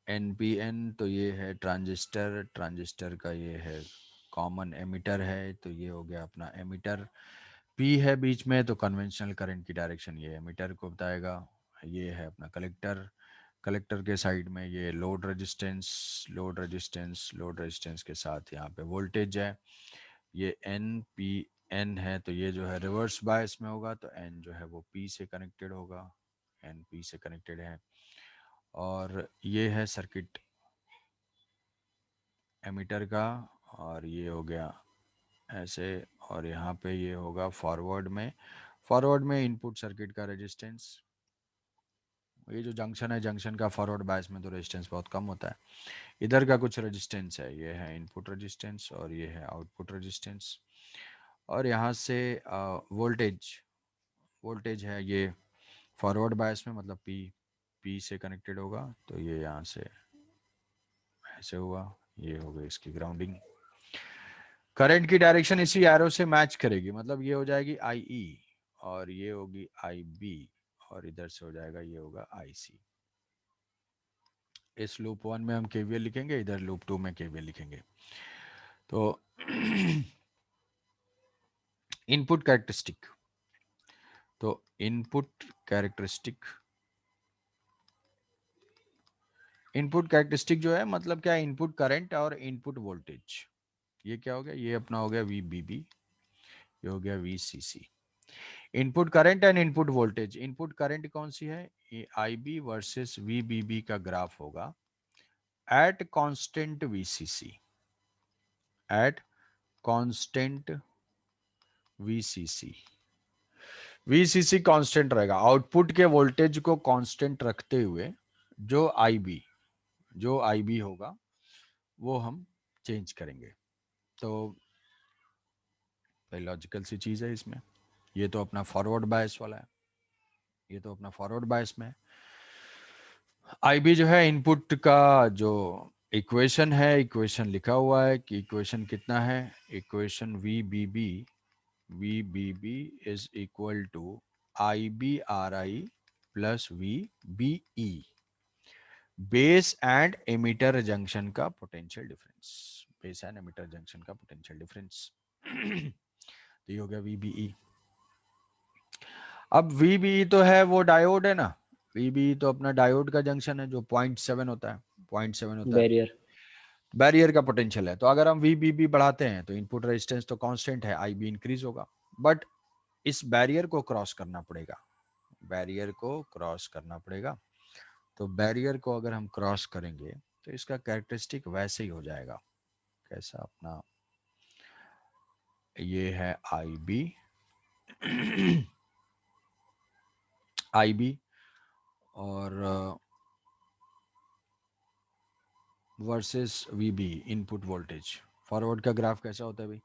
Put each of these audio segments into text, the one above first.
NPN तो ये है ट्रांजिस्टर, ट्रांजिस्टर का ये है कॉमन एमिटर है, तो ये हो गया अपना एमिटर। P है बीच में, तो कन्वेंशनल करंट की डायरेक्शन ये एमिटर को बताएगा। ये है अपना कलेक्टर, कलेक्टर के साइड में ये load resistance, load resistance, load resistance के साथ यहाँ पे वोल्टेज है। ये NPN है, तो ये जो है रिवर्स बायस में होगा, तो N जो है वो P से कनेक्टेड होगा, N P से कनेक्टेड है। और ये है सर्किट एमीटर का, और ये हो गया ऐसे, और यहाँ पे ये होगा फॉरवर्ड में, फॉरवर्ड में इनपुट सर्किट का रेजिस्टेंस। ये जो जंक्शन है, जंक्शन का फॉरवर्ड बायस में तो रेजिस्टेंस बहुत कम होता है। इधर का कुछ रेजिस्टेंस है, ये है इनपुट रेजिस्टेंस और ये है आउटपुट रेजिस्टेंस। और यहाँ से वोल्टेज, वोल्टेज है ये फॉरवर्ड बायस में, मतलब पी से कनेक्टेड होगा, तो ये यहाँ से ऐसे हुआ, ये हो गई इसकी ग्राउंडिंग। करंट की डायरेक्शन इसी एरो से मैच करेगी, मतलब ये हो जाएगी IE और ये होगी IB और इधर से हो जाएगा, ये होगा IC। इस लूप 1 में हम KVL लिखेंगे, इधर लूप 2 में KVL लिखेंगे। तो इनपुट कैरेक्टरिस्टिक, तो इनपुट कैरेक्टरिस्टिक, इनपुट कैरेक्टरिस्टिक जो है मतलब क्या है, इनपुट करंट और इनपुट वोल्टेज। ये क्या हो गया, ये अपना हो गया VBB, ये हो गया VCC। Input current and input voltage, input current कौन सी है, ये IB वर्सेस VBB का ग्राफ होगा at constant VCC, at constant VCC। VCC constant रहेगा, आउटपुट के वोल्टेज को कांस्टेंट रखते हुए जो IB होगा वो हम चेंज करेंगे। तो लॉजिकल सी चीज है इसमें। ये तो अपना फॉरवर्ड बायस वाला है, ये तो अपना फॉरवर्ड बायस में है। IB जो है इनपुट का जो इक्वेशन है, इक्वेशन लिखा हुआ है कि इक्वेशन कितना है, equation VBB is equal to IBRI plus VBE, base and emitter junction का potential difference, base and emitter junction का पोटेंशियल डिफरेंस। तो ये हो गया VBE। अब VBE तो है वो डायोड है ना, VBE तो अपना डायोड का जंक्शन है जो 0.7 होता है, 0.7 होता है, बैरियर। बैरियर का पोटेंशियल है। तो अगर हम VBB बढ़ाते हैं तो इनपुट रेजिस्टेंस तो कांस्टेंट है, IB इंक्रीज होगा, बट इस बैरियर को क्रॉस करना पड़ेगा, बैरियर को क्रॉस करना पड़ेगा। तो बैरियर को अगर हम क्रॉस करेंगे तो इसका कैरेक्टरिस्टिक वैसे ही हो जाएगा, कैसा अपना, ये है IB और versus VB input voltage. Forward का ग्राफ कैसा होता है भाई,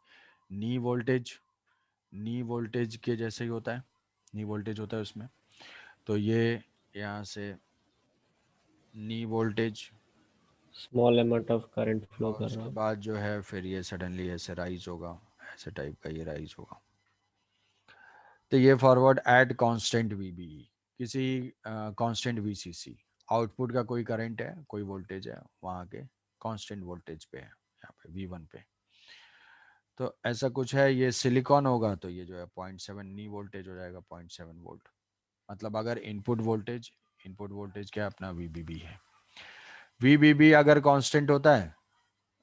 नी वोल्टेज के जैसे ही होता है, नी वोल्टेज होता है उसमें। तो ये यहाँ से नी voltage, small amount of current flow और कर रहा उसके हो। बाद जो है फिर ये सडनली ऐसे राइज होगा, ऐसे टाइप का ये राइज होगा। तो ये फॉरवर्ड एट कांस्टेंट VBE, किसी कांस्टेंट VCC, आउटपुट का कोई करंट है, कोई वोल्टेज है वहाँ के कांस्टेंट वोल्टेज पे है, यहाँ पे V1 पे। तो ऐसा कुछ है, ये सिलिकॉन होगा तो ये जो है 0.7 नी वोल्टेज हो जाएगा, 0.7 वोल्ट। मतलब अगर इनपुट वोल्टेज क्या अपना VBB है, VBB अगर कांस्टेंट होता है,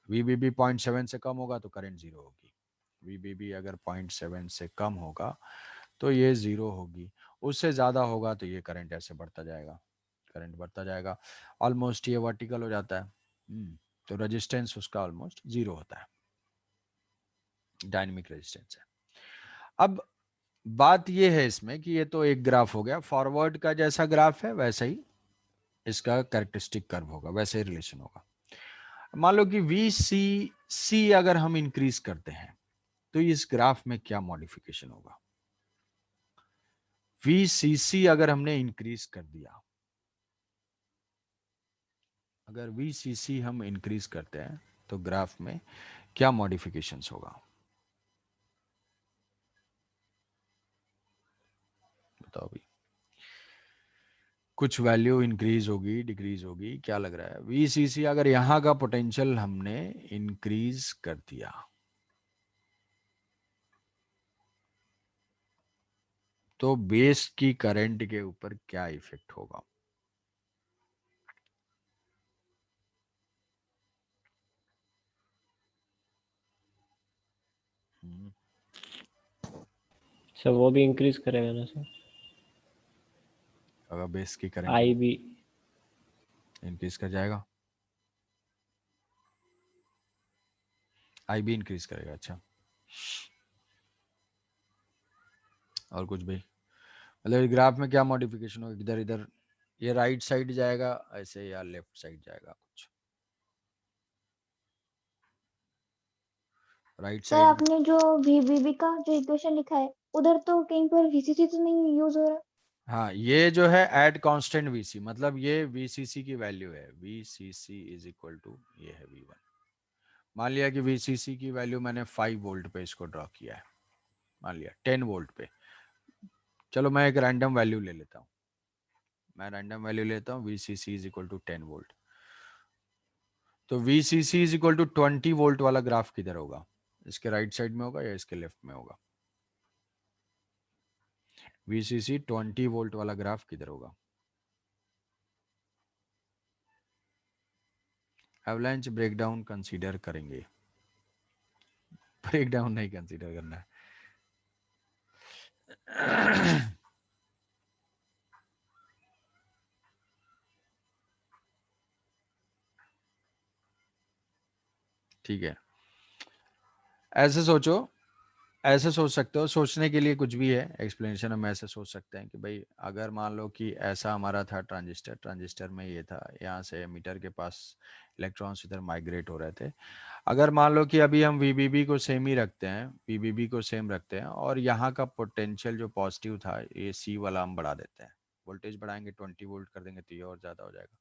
VBB 0.7 से कम होगा तो करंट जीरो होगी, VBB अगर 0.7 से कम होगा तो ये जीरो होगी, उससे ज़्यादा होगा तो ये करंट ऐसे बढ़ता जाएगा, करंट बढ़ता जाएगा, ऑलमोस्ट ये वर्टिकल हो जाता है। तो रेजिस्टेंस उसका ऑलमोस्ट जीरो होता है, डायनेमिक रेजिस्टेंस है। अब बात ये है इसमें कि ये तो एक ग्राफ हो गया, फॉरवर्ड का जैसा ग्राफ है वैसा ही इसका कैरेक्टरिस्टिक कर्व होगा, वैसे ही रिलेशन होगा। मान लो कि VCC अगर हम इंक्रीज करते हैं तो इस ग्राफ में क्या मॉडिफिकेशन होगा, VCC अगर हमने इंक्रीज कर दिया, अगर VCC हम इंक्रीज करते हैं तो ग्राफ में क्या मॉडिफिकेशंस होगा, बताओ भाई, कुछ वैल्यू इंक्रीज होगी डिक्रीज होगी, क्या लग रहा है? वीसीसी अगर यहाँ का पोटेंशियल हमने इंक्रीज कर दिया तो बेस की करंट के ऊपर क्या इफेक्ट होगा? हम्म, सर वो भी इंक्रीज करेगा ना सर? अगर बेस की करंट आई भी। इंक्रीज कर जाएगा, आई भी इंक्रीज करेगा। अच्छा, और कुछ भी? मतलब ग्राफ में क्या मॉडिफिकेशन होगी? इधर इधर ये राइट साइड जाएगा ऐसे या लेफ्ट साइड जाएगा? कुछ राइट सर साइड। आपने जो वीबीबी का जो इक्वेशन लिखा है उधर तो कहीं पर वीसीसी तो नहीं यूज हो रहा? हाँ, ये जो है एट कांस्टेंट वीसी, मतलब ये वीसीसी की वैल्यू है। वीसीसी इज इक्वल टू, ये है V1। मान लिया कि वीसीसी की वैल्यू मैंने 5 वोल्ट पे इसको ड्रॉ किया है, मान लिया 10 वोल्ट पे। चलो मैं एक रैंडम वैल्यू ले लेता हूँ, मैं रैंडम वैल्यू लेता हूँ। VCC is equal to 10 volt. तो VCC is equal to 20 volt वाला ग्राफ किधर होगा? इसके राइट साइड में होगा या इसके लेफ्ट में होगा? वीसीसी 20 वोल्ट वाला ग्राफ किधर होगा? एवलांच ब्रेकडाउन कंसीडर करेंगे? ब्रेकडाउन नहीं कंसीडर करना है। ठीक है, ऐसे सोचो, ऐसे सोच सकते हो। सोचने के लिए कुछ भी है, एक्सप्लेनेशन हम ऐसे सोच सकते हैं कि भाई अगर मान लो कि ऐसा हमारा था ट्रांजिस्टर, ट्रांजिस्टर में ये था, यहाँ से एमीटर के पास इलेक्ट्रॉन्स इधर माइग्रेट हो रहे थे। अगर मान लो कि अभी हम वीबीबी को सेम ही रखते हैं, वीबीबी को सेम रखते हैं, और यहाँ का पोटेंशियल जो पॉजिटिव था ये सी वाला हम बढ़ा देते हैं, वोल्टेज बढ़ाएंगे 20 वोल्ट कर देंगे तो ये और ज़्यादा हो जाएगा।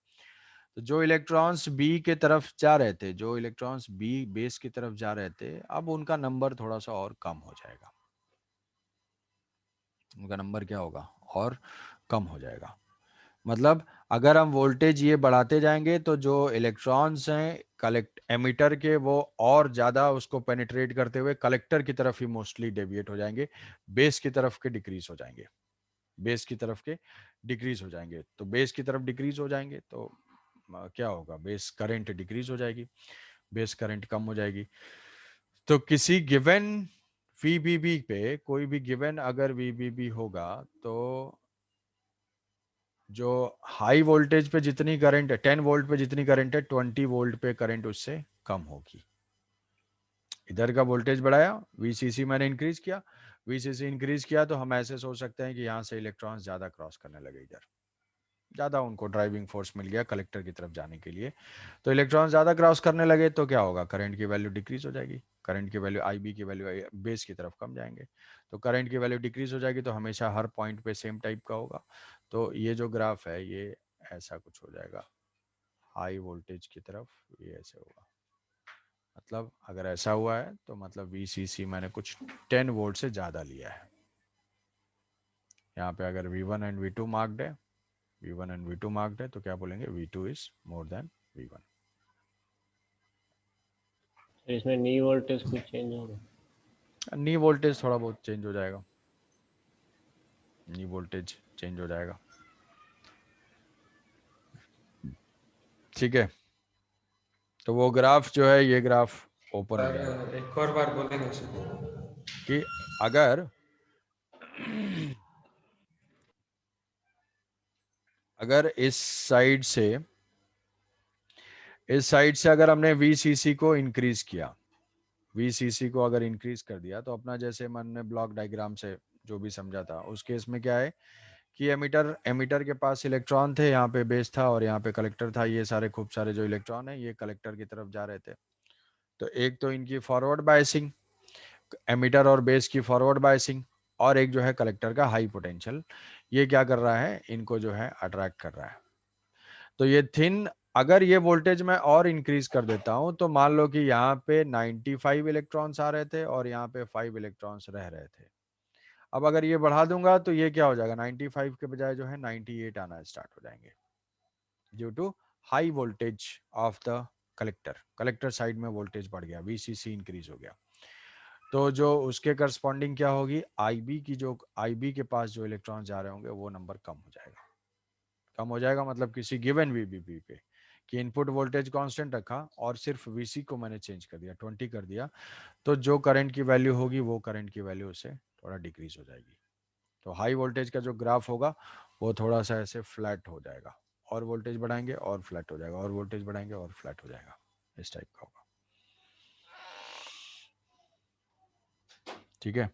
तो जो इलेक्ट्रॉन्स बी के तरफ जा रहे थे, जो इलेक्ट्रॉन्स बी बेस की तरफ जा रहे थे, अब उनका नंबर थोड़ा सा और कम हो जाएगा। उनका नंबर क्या होगा? और कम हो जाएगा। मतलब अगर हम वोल्टेज ये बढ़ाते जाएंगे तो जो इलेक्ट्रॉन्स हैं कलेक्ट एमिटर के, वो और ज्यादा उसको पेनिट्रेट करते हुए कलेक्टर की तरफ ही मोस्टली डेविएट हो जाएंगे, बेस की तरफ के डिक्रीज हो जाएंगे, बेस की तरफ के डिक्रीज हो जाएंगे। तो बेस की तरफ डिक्रीज हो जाएंगे तो क्या होगा? बेस करंट डिक्रीज हो जाएगी, बेस करंट कम हो जाएगी। तो किसी गिवन वीबीबी पे, कोई भी गिवन अगर वीबीबी होगा, तो जो हाई वोल्टेज पे जितनी करंट है, 10 वोल्ट पे जितनी करंट है, 20 वोल्ट पे करंट उससे कम होगी। इधर का वोल्टेज बढ़ाया, वीसीसी मैंने इंक्रीज किया, वीसीसी इंक्रीज किया तो हम ऐसे सोच सकते हैं कि यहाँ से इलेक्ट्रॉन्स ज्यादा क्रॉस करने लगे, इधर ज्यादा उनको ड्राइविंग फोर्स मिल गया कलेक्टर की तरफ जाने के लिए। तो इलेक्ट्रॉन ज्यादा क्रॉस करने लगे तो क्या होगा? करंट की वैल्यू डिक्रीज हो जाएगी, करंट की वैल्यू आईबी की वैल्यू बेस की तरफ कम जाएंगे। तो करंट की वैल्यू डिक्रीज हो जाएगी तो हमेशा हर पॉइंट पे सेम टाइप का होगा। तो ये जो ग्राफ है ये ऐसा कुछ हो जाएगा, हाई वोल्टेज की तरफ ये ऐसे होगा। मतलब अगर ऐसा हुआ है तो मतलब वीसीसी मैंने कुछ 10 वोल्ट से ज़्यादा लिया है। यहाँ पे अगर V1 एंड V2 मार्क्ड है, V1 एंड V2 मार्क्ड है, तो क्या बोलेंगे? V2 is more than V1। तो इसमें नी वोल्टेज कुछ चेंज होगा? नी वोल्टेज थोड़ा बहुत चेंज हो जाएगा, नी वोल्टेज चेंज हो जाएगा। ठीक है, तो वो ग्राफ जो है, ये ग्राफ ओपन हो जाएगा एक और बार बोलेंगे सर? कि अगर अगर इस साइड से अगर हमने वीसीसी को इंक्रीज किया, वीसीसी को अगर इंक्रीज कर दिया, तो अपना जैसे मन ने ब्लॉक डायग्राम से जो भी समझा था उस केस में क्या है कि एमिटर एमिटर के पास इलेक्ट्रॉन थे, यहाँ पे बेस था और यहाँ पे कलेक्टर था। ये सारे खूब सारे जो इलेक्ट्रॉन है ये कलेक्टर की तरफ जा रहे थे। तो एक तो इनकी फॉरवर्ड बायसिंग, एमिटर और बेस की फॉरवर्ड बायसिंग, और एक जो है कलेक्टर का हाई पोटेंशियल, ये क्या कर रहा है? इनको जो है अट्रैक्ट कर रहा है। तो ये थिन, अगर ये वोल्टेज मैं और इंक्रीज कर देता हूं तो मान लो कि यहाँ पे 95 इलेक्ट्रॉन्स आ रहे थे और यहाँ पे 5 इलेक्ट्रॉन्स रह रहे थे। अब अगर ये बढ़ा दूंगा तो ये क्या हो जाएगा, 95 के बजाय जो है 98 आना स्टार्ट हो जाएंगे due to high voltage of the collector. Collector side में वोल्टेज बढ़ गया, वीसीसी इंक्रीज हो गया। तो जो उसके करस्पॉन्डिंग क्या होगी, आईबी की, जो आईबी के पास जो इलेक्ट्रॉन जा रहे होंगे वो नंबर कम हो जाएगा। कम हो जाएगा मतलब किसी गिवन वीबीपी पे कि इनपुट वोल्टेज कांस्टेंट रखा और सिर्फ वीसी को मैंने चेंज कर दिया, 20 कर दिया, तो जो करंट की वैल्यू होगी वो करंट की वैल्यू उससे थोड़ा डिक्रीज हो जाएगी। तो हाई वोल्टेज का जो ग्राफ होगा वो थोड़ा सा ऐसे फ्लैट हो जाएगा, और वोल्टेज बढ़ाएंगे और फ्लैट हो जाएगा, और वोल्टेज बढ़ाएंगे और फ्लैट हो जाएगा, इस टाइप का होगा। ठीक है,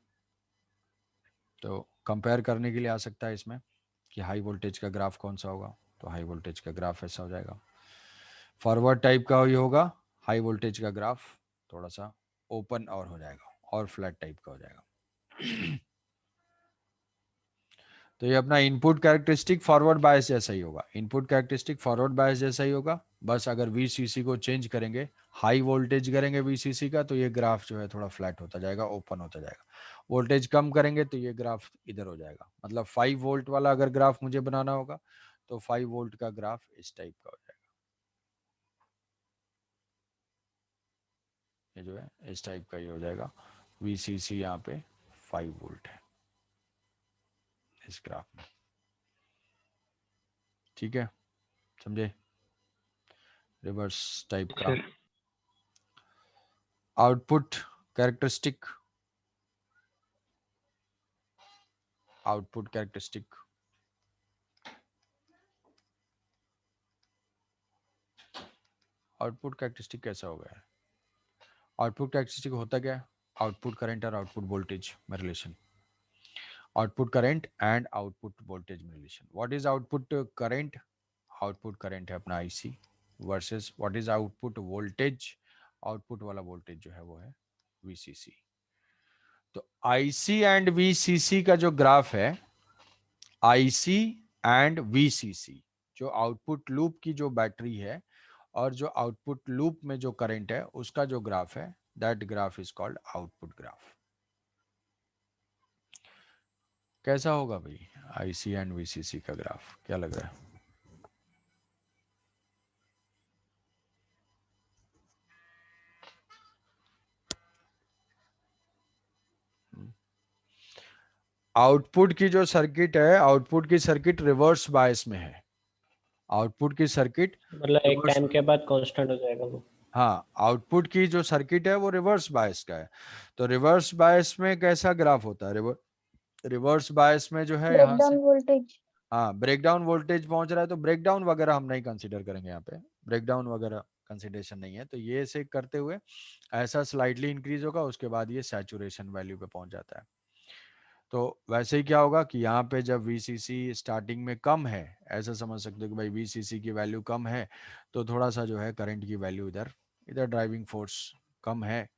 तो कंपेयर करने के लिए आ सकता है इसमें कि हाई वोल्टेज का ग्राफ कौन सा होगा, तो हाई वोल्टेज का ग्राफ ऐसा हो जाएगा। फॉरवर्ड टाइप का ये होगा, हाई वोल्टेज का ग्राफ थोड़ा सा ओपन और हो जाएगा और फ्लैट टाइप का हो जाएगा। तो ये अपना इनपुट कैरेक्टरिस्टिक फॉरवर्ड बायस जैसा ही होगा, इनपुट कैरेक्टरिस्टिक फॉरवर्ड बायस जैसा ही होगा, बस अगर वीसीसी को चेंज करेंगे, हाई वोल्टेज करेंगे वीसीसी का, तो ये ग्राफ जो है थोड़ा फ्लैट होता जाएगा, ओपन होता जाएगा। वोल्टेज कम करेंगे तो ये ग्राफ इधर हो जाएगा। मतलब 5 वोल्ट वाला अगर ग्राफ मुझे बनाना होगा तो 5 वोल्ट का ग्राफ इस टाइप का हो जाएगा, ये जो है इस टाइप का ही हो जाएगा। वीसीसी यहाँ पे 5 वोल्ट है इस ग्राफ में। ठीक है, समझे, रिवर्स टाइप का। Output characteristic, output characteristic output characteristic कैसा हो गया है? आउटपुट कैरेक्टरिस्टिक होता क्या है, आउटपुट करंट और आउटपुट वोल्टेज में relation, output current and output voltage में relation. What is output current, output current है अपना IC, versus what is output voltage, output वाला वोल्टेज जो है वो है वीसीसी। तो आईसी एंड वीसीसी का जो ग्राफ है, आईसी एंड वीसीसी, जो आउटपुट लूप की जो बैटरी है और जो आउटपुट लूप में जो करंट है उसका जो ग्राफ है, that graph is called output graph. कैसा होगा भाई आईसी एंड वीसीसी का ग्राफ, क्या लग रहा है? आउटपुट की जो सर्किट है, आउटपुट की सर्किट रिवर्स बायस में है, आउटपुट की सर्किट मतलब एक टाइम के बाद कांस्टेंट हो जाएगा वो। हाँ, आउटपुट की जो सर्किट है वो रिवर्स बायस का है। तो रिवर्स बायस में कैसा ग्राफ होता है, रिवर्स बायस में जो है यहाँ से, ब्रेकडाउन वोल्टेज। हाँ, ब्रेकडाउन वोल्टेज पहुंच रहा है, तो ब्रेकडाउन वगैरह हम नहीं कंसीडर करेंगे यहाँ पे, ब्रेकडाउन वगैरह कंसिडरेशन नहीं है। तो ये से करते हुए ऐसा स्लाइटली इंक्रीज होगा, उसके बाद ये सैचुरेशन वैल्यू पे पहुंच जाता है। तो वैसे ही क्या होगा कि यहाँ पे जब वीसीसी स्टार्टिंग में कम है, ऐसा समझ सकते हो कि भाई वीसीसी की वैल्यू कम है, तो थोड़ा सा जो है करंट की वैल्यू इधर इधर ड्राइविंग फोर्स कम है,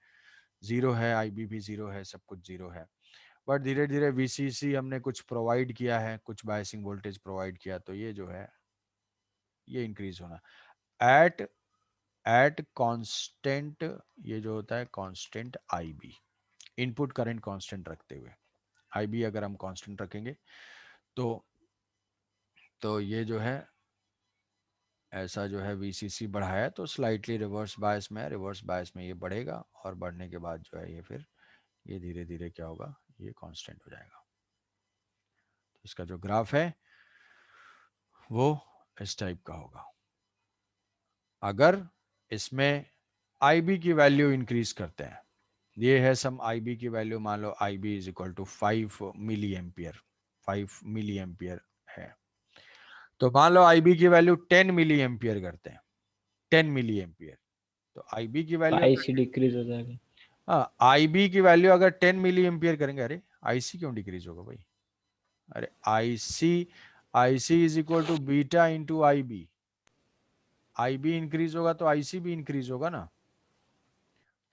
जीरो है, आईबी भी जीरो है, सब कुछ जीरो है। बट धीरे धीरे वीसीसी हमने कुछ प्रोवाइड किया है, कुछ बायसिंग वोल्टेज प्रोवाइड किया, तो ये जो है ये इंक्रीज होना एट एट कांस्टेंट, ये जो होता है constant IB, input current constant रखते हुए। आईबी अगर हम कांस्टेंट रखेंगे तो ये जो है ऐसा जो है वीसीसी बढ़ाया तो स्लाइटली रिवर्स बायस में है, रिवर्स बायस में ये बढ़ेगा और बढ़ने के बाद जो है ये फिर ये धीरे धीरे क्या होगा, ये कांस्टेंट हो जाएगा। तो इसका जो ग्राफ है वो इस टाइप का होगा। अगर इसमें आईबी की वैल्यू इंक्रीज करते हैं, ये है सम आईबी की वैल्यू, मान लो IB is equal to 5 milli ampere, 5 milli ampere है, तो मान लो आईबी की वैल्यू 10 मिली एम्पियर करते हैं, 10 मिली एम्पियर, तो आईबी की वैल्यू, आईसी डिक्रीज हो जाएगा। हाँ, आईबी की वैल्यू अगर 10 मिली एम्पियर करेंगे, अरे आईसी क्यों डिक्रीज होगा भाई, अरे IC, IC is equal to beta into IB, IB increase होगा तो आईसी भी इंक्रीज होगा ना।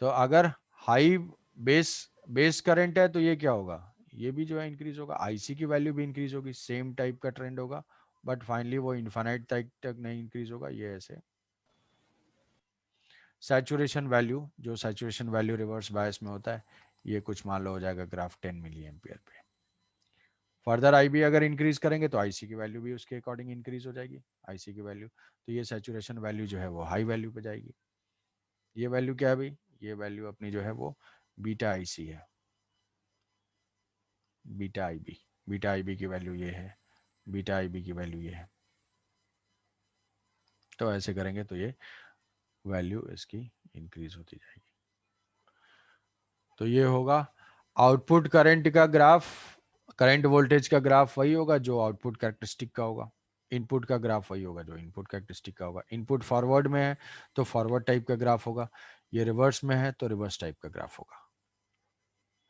तो अगर हाई बेस बेस करंट है तो ये क्या होगा, ये भी जो है इंक्रीज होगा, आईसी की वैल्यू भी इंक्रीज होगी, सेम टाइप का ट्रेंड होगा, बट फाइनली वो इनफाइनाइट तक नहीं इंक्रीज होगा, ये ऐसे। सैचुरेशन वैल्यू, जो सैचुरेशन वैल्यू रिवर्स बायस में होता है, ये कुछ मान लो हो जाएगा ग्राफ 10 मिली एम्पियर पे। फर्दर आईबी अगर इंक्रीज करेंगे तो आईसी की वैल्यू भी उसके अकॉर्डिंग इंक्रीज हो जाएगी, आईसी की वैल्यू। तो ये सैचुरेशन वैल्यू जो है वो हाई वैल्यू पे जाएगी। ये वैल्यू क्या है भाई, ये वैल्यू अपनी जो है वो बीटा आईसी है, बीटा आईबी। बीटा आईबी की वैल्यू ये है, बीटा आईबी की वैल्यू ये है। तो ऐसे करेंगे तो ये वैल्यू इसकी इंक्रीज होती जाएगी। तो ये होगा आउटपुट करंट का ग्राफ, करंट वोल्टेज का ग्राफ वही होगा जो आउटपुट कैरेक्टरिस्टिक का होगा, इनपुट का ग्राफ वही होगा जो इनपुट कैरेक्टरिस्टिक का होगा। इनपुट फॉरवर्ड में है तो फॉरवर्ड टाइप का ग्राफ होगा, ये रिवर्स में है तो रिवर्स टाइप का ग्राफ होगा।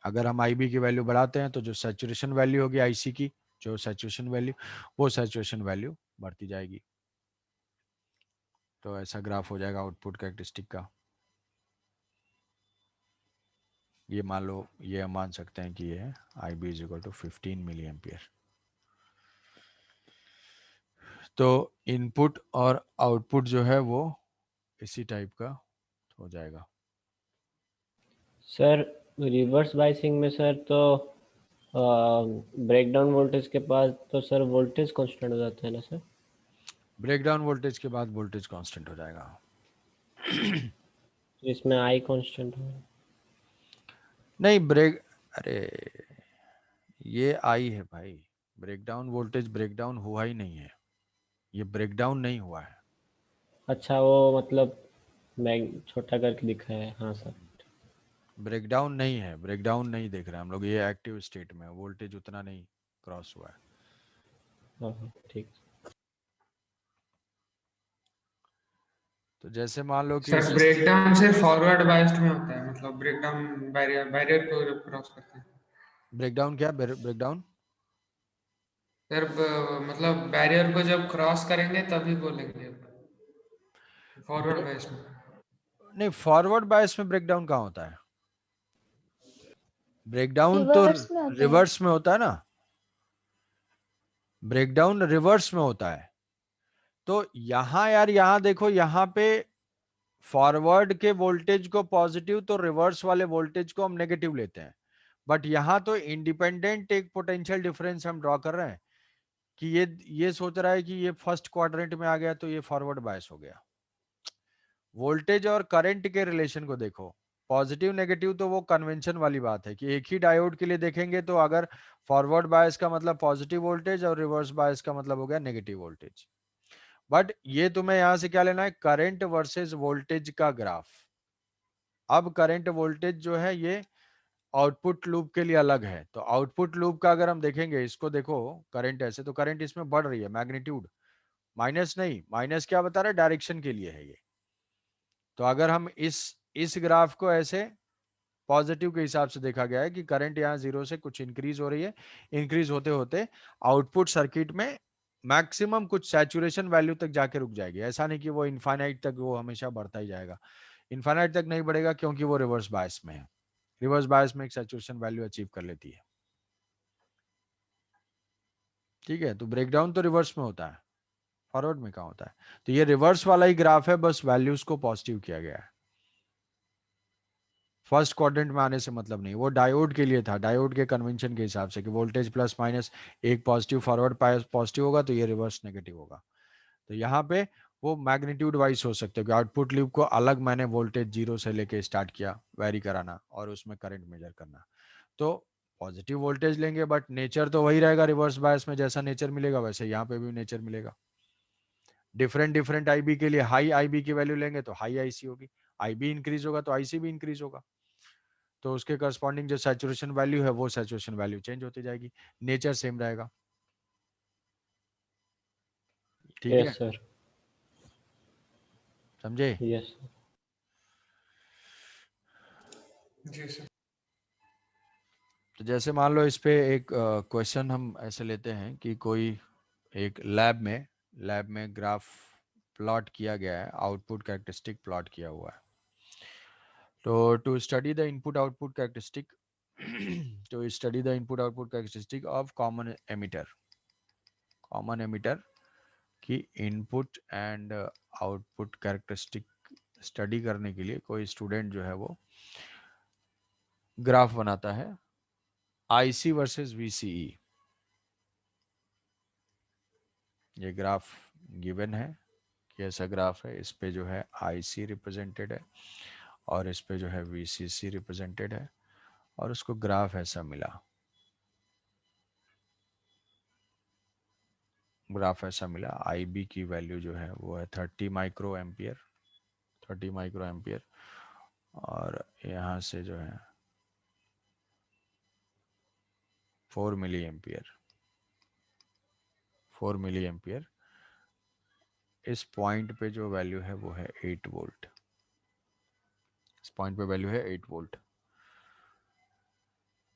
अगर हम आईबी की वैल्यू बढ़ाते हैं तो जो सैचुरेशन वैल्यू होगी आईसी की, जो सैचुरेशन वैल्यू, वो सैचुरेशन वैल्यू बढ़ती जाएगी। तो ऐसा ग्राफ हो जाएगा आउटपुट कैरेक्टरिस्टिक का। ये मान लो, ये हम मान सकते हैं कि ये है I B is equal to 15 milli ampere. तो इनपुट और आउटपुट जो है वो इसी टाइप का हो जाएगा। सर रिवर्स बाइसिंग में सर तो ब्रेकडाउन वोल्टेज के पास तो सर वोल्टेज कांस्टेंट हो जाता है ना सर? ब्रेकडाउन वोल्टेज के बाद वोल्टेज कांस्टेंट हो जाएगा। इसमें आई कांस्टेंट हो। नहीं ब्रेक, अरे ये आई है भाई, ब्रेकडाउन वोल्टेज ब्रेकडाउन हुआ ही नहीं है, ये ब्रेकडाउन नहीं हुआ है। अच्छा वो मतलब मैं छोटा करके दिखा है, हाँ सर। ब्रेकडाउन नहीं है, ब्रेकडाउन नहीं देख रहे हैं हम लोग, ये एक्टिव स्टेट में वोल्टेज उतना नहीं क्रॉस हुआ है। हाँ हाँ ठीक। तो जैसे मान लो कि सर ब्रेकडाउन से फॉरवर्ड बायस्ड में होता है, मतलब ब्रेकडाउन बैरियर बैरियर को क्रॉस करते हैं। ब्रेकडाउन क्या, ब्रेकडाउन सर मतलब बैरियर को जब क्रॉस करेंगे तभी बोलेंगे फॉरवर्ड ब्रेक, बायस्ड में। नहीं फॉरवर्ड बायस में ब्रेकडाउन कहाँ होता है, ब्रेकडाउन तो रिवर्स में होता है। रिवर्स में होता है ना, ब्रेकडाउन रिवर्स में होता है। तो यहां यार, यहां देखो, यहां पे फॉरवर्ड के वोल्टेज को पॉजिटिव तो रिवर्स वाले वोल्टेज को हम नेगेटिव लेते हैं। बट यहां तो इंडिपेंडेंट एक पोटेंशियल डिफरेंस हम ड्रॉ कर रहे हैं कि ये सोच रहा है कि ये फर्स्ट क्वाड्रेंट में आ गया तो ये फॉरवर्ड बायस हो गया। वोल्टेज और करंट के रिलेशन को देखो, पॉजिटिव नेगेटिव तो वो कन्वेंशन वाली बात है कि एक ही डायोड के लिए देखेंगे तो अगर फॉरवर्ड बायस का मतलब पॉजिटिव वोल्टेज और रिवर्स बायस का मतलब हो गया नेगेटिव वोल्टेज। बट ये तुम्हें यहां से क्या लेना है, करंट वर्सेस वोल्टेज का ग्राफ। अब करंट वोल्टेज जो है ये आउटपुट लूप के लिए अलग है, तो आउटपुट लूप का अगर हम देखेंगे, इसको देखो करंट ऐसे, तो करंट इसमें बढ़ रही है मैग्नीट्यूड, माइनस नहीं, माइनस क्या बता रहा है, डायरेक्शन के लिए है ये। तो अगर हम इस ग्राफ को ऐसे पॉजिटिव के हिसाब से देखा गया है कि करंट यहाँ जीरो से कुछ इंक्रीज हो रही है, इंक्रीज होते होते आउटपुट सर्किट में मैक्सिमम कुछ सैचुरेशन वैल्यू तक जाके रुक जाएगी। ऐसा नहीं कि वो इनफाइनाइट तक वो हमेशा बढ़ता ही जाएगा, इनफाइनाइट तक नहीं बढ़ेगा क्योंकि वो रिवर्स बायस में है। रिवर्स बायस में एक सैचुरेशन वैल्यू अचीव कर लेती है। ठीक है, तो ब्रेकडाउन तो रिवर्स में होता है, फॉरवर्ड में कहाँ होता है। तो ये रिवर्स वाला ही ग्राफ है, बस वैल्यूज को पॉजिटिव किया गया है। फर्स्ट क्वाड्रेंट में आने से मतलब नहीं, वो डायोड के लिए था, डायोड के कन्वेंशन के हिसाब से कि वोल्टेज प्लस माइनस एक पॉजिटिव फॉरवर्ड पॉजिटिव होगा तो ये रिवर्स नेगेटिव होगा। तो यहाँ पे वो मैग्नीट्यूड वाइज हो सकते हैं कि आउटपुट लूप को अलग मैंने वोल्टेज जीरो से लेके स्टार्ट किया वेरी कराना और उसमें करंट मेजर करना। तो पॉजिटिव वोल्टेज लेंगे बट नेचर तो वही रहेगा, रिवर्स बायस में जैसा नेचर मिलेगा वैसे यहाँ पे भी नेचर मिलेगा। डिफरेंट डिफरेंट आईबी के लिए हाई आईबी की वैल्यू लेंगे तो हाई आईसी होगी, आईबी इंक्रीज होगा तो आईसी भी इंक्रीज होगा। तो उसके करस्पॉन्डिंग जो सैचुरेशन वैल्यू है वो सैचुरेशन वैल्यू चेंज होती जाएगी, नेचर सेम रहेगा। ठीक है, यस सर। समझे। Yes sir. जी सर। तो जैसे मान लो इस पे एक क्वेश्चन हम ऐसे लेते हैं कि कोई एक लैब में ग्राफ प्लॉट किया गया है, आउटपुट कैरेक्टरिस्टिक प्लॉट किया हुआ है। तो to study the input output characteristic to study the input output characteristic of common emitter की इनपुट एंड आउटपुट कैरेक्टरिस्टिक स्टडी करने के लिए कोई स्टूडेंट जो है वो ग्राफ बनाता है आईसी वर्सेस वीसीई। ये ग्राफ गिवन है कि ऐसा ग्राफ है, इस पे जो है IC रिप्रेजेंटेड है और इस पे जो है VCC रिप्रेजेंटेड है और उसको ग्राफ ऐसा मिला, ग्राफ ऐसा मिला। IB की वैल्यू जो है वो है 30 माइक्रो एम्पियर, 30 माइक्रो एम्पियर और यहाँ से जो है 4 मिली एम्पियर, 4 मिली एम्पियर। इस पॉइंट पे जो वैल्यू है वो है 8 वोल्ट, इस पॉइंट पे वैल्यू है 8 वोल्ट।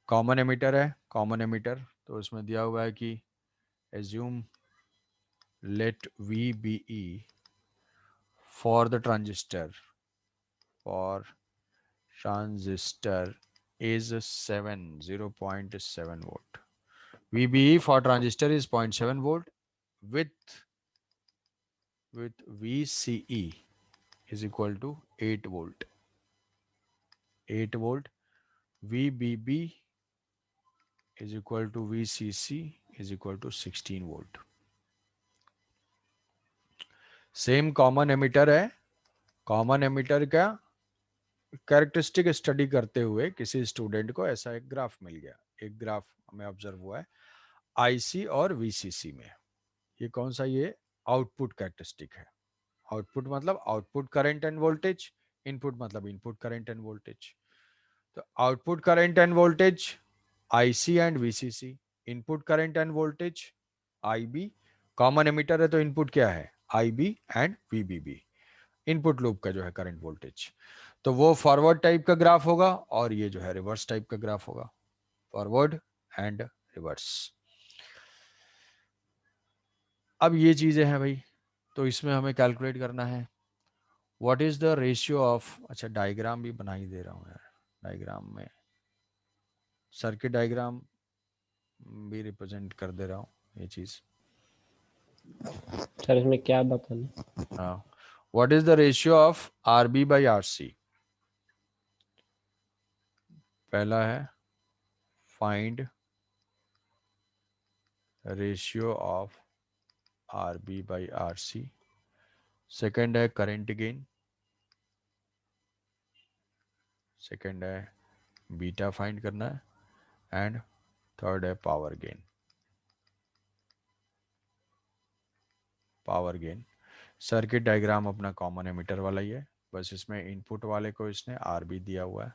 कॉमन एमिटर है, कॉमन एमिटर तो इसमें दिया हुआ है कि assume let VBE for the transistor is 0.7 volt. VBE for transistor is 0.7 volt with VCE is equal to 8 volt. 8 volt. VBB is equal to VCC is equal to 16 volt. Same common emitter है। Common emitter का characteristic study करते हुए किसी student को ऐसा एक graph मिल गया, एक ग्राफ हमें ऑब्जर्व हुआ है IC और VCC में। ये कौन सा, ये आउटपुट कैरेक्टरिस्टिक है। आउटपुट मतलब output current end voltage, input मतलब इनपुट करंट एंड वोल्टेज। तो output current end voltage IC and VCC, input current end voltage IB। Common emitter है तो इनपुट क्या है IB and VBB, input loop का जो है करंट वोल्टेज। तो वो फॉरवर्ड टाइप का ग्राफ होगा और ये जो है रिवर्स टाइप का ग्राफ होगा, फॉरवर्ड एंड रिवर्स। अब ये चीजें हैं भाई, तो इसमें हमें कैलकुलेट करना है what is the ratio of. अच्छा डायग्राम भी बना ही दे रहा हूँ यार, डायग्राम में सर्किट डायग्राम भी रिप्रेजेंट कर दे रहा हूँ ये चीज। सर इसमें क्या बताना? हाँ, what is the ratio of RB by RC। पहला है find ratio of RB by RC। Second है करंट गेन, सेकेंड है बीटा फाइंड करना है एंड थर्ड है power gain. Power gain circuit diagram अपना कॉमन एमिटर वाला ही है, बस इसमें इनपुट वाले को इसने RB दिया हुआ है,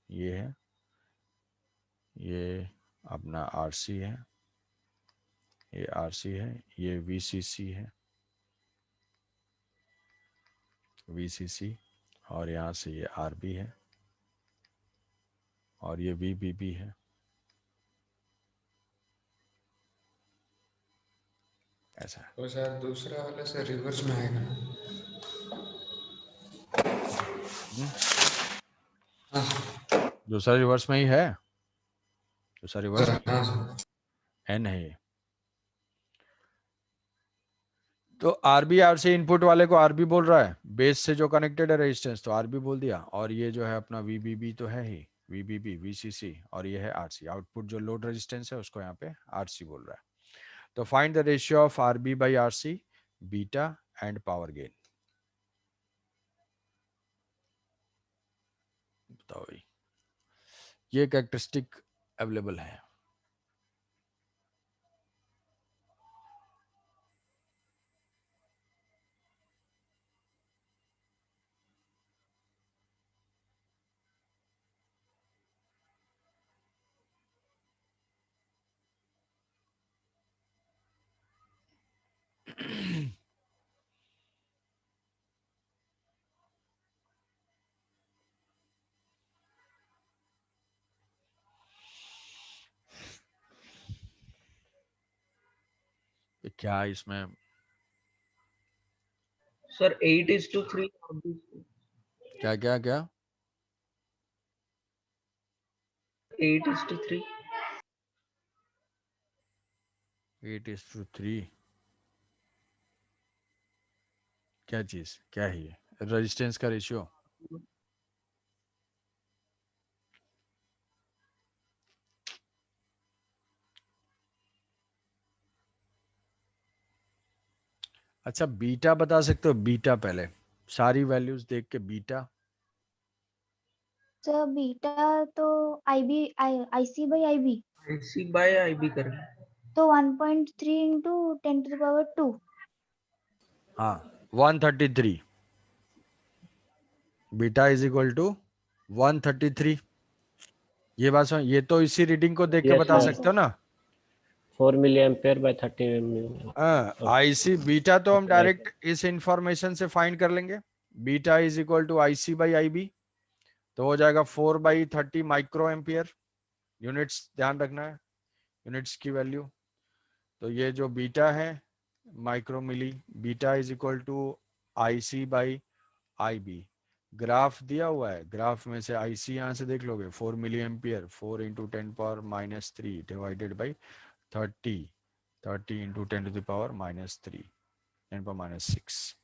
ये है, ये अपना RC है, ये RC है, ये VCC है, VCC और यहाँ से ये RB है और ये VBB है। ऐसा है। तो सर दूसरा वाला सर रिवर्स में आएगा। हाँ दूसरा रिवर्स में ही है, दूसरा रिवर्स सर, में हाँ सर। N है ये। तो RB RC इनपुट वाले को RB बोल रहा है, बेस से जो कनेक्टेड है रेजिस्टेंस तो RB बोल दिया, और ये जो है अपना VBB तो है ही, VBB VCC और ये है RC, आउटपुट जो लोड रेजिस्टेंस है उसको यहाँ पे RC बोल रहा है। तो find the ratio of RB by RC, beta and power gain. बताओ भाई, ये कैरेक्टरिस्टिक अवेलेबल है। क्या इसमें सर 8:3 क्या क्या क्या 8:3 8:3 क्या चीज, क्या है ये रेजिस्टेंस का रेशियो? अच्छा बीटा बता सकते हो? बीटा पहले सारी वैल्यूज देख के बीटा। सर बीटा तो IC by IB, IC by IB करें। तो 1.3 into 10 to the power 2. हाँ 133 बीटा इज इक्वल टू 133। ये बात सुन, ये तो इसी रीडिंग को देख के Yes, बता sir. सकते हो ना। 4 milliampere by 30 mm. IC beta तो हम Okay, डायरेक्ट इस इंफॉर्मेशन से फाइंड कर लेंगे। Beta is equal to IC by IB, तो हो जाएगा 4/30 माइक्रो एम्पियर। यूनिट्स ध्यान रखना है, यूनिट्स की वैल्यू। तो ये जो बीटा है micro milli, beta is equal to IC by IB। Graph दिया हुआ है, ग्राफ में से IC यहाँ से देख लोगे 4 milli ampere, 4 into 10⁻³ divided by 30 into 10⁻³ 3 10⁻⁶।